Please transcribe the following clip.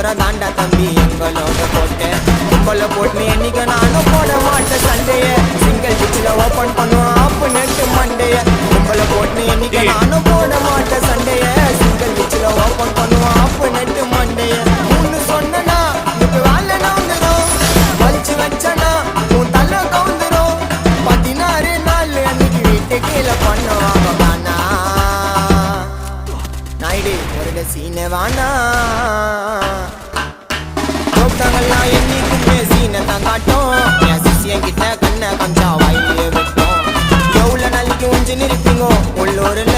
முறை தாண்டா தம்பி எங்களோட போட்டு உங்களை போட்டு என்னைக்கு நானும் போட மாட்டேன் சண்டைய சிங்கிள் டிச்சில் ஓப்பன் பண்ணுவோம் ஆப்பு நெட்டு மண்டைய உங்களை போட்டு என்னைக்கு நானும் போட மாட்டேன் சண்டைய சிங்கிள் டிச்சில் ஓப்பன் பண்ணுவோம் ஆப்பு நெட்டு மண்டைய ஒன்று சொன்னா இப்போ வேலை நவுந்துடும் வலிச்சு வச்சனா உன் தலை கவுந்துடும் 16 நாள் அன்னைக்கு வீட்டு கீழே பண்ணுவாங்க வேணா நாயுடு ஒரு சீனை வேணா கூப்பிட்டாங்கல்லாம் என்னைக்குமே சீனை தான் காட்டும் என் சிசியன் கிட்ட கண்ணை கொஞ்சம் வாயிலே விட்டோம் எவ்வளோ நாளைக்கு ஒஞ்சு நிற்பீங்க உள்ளூரில்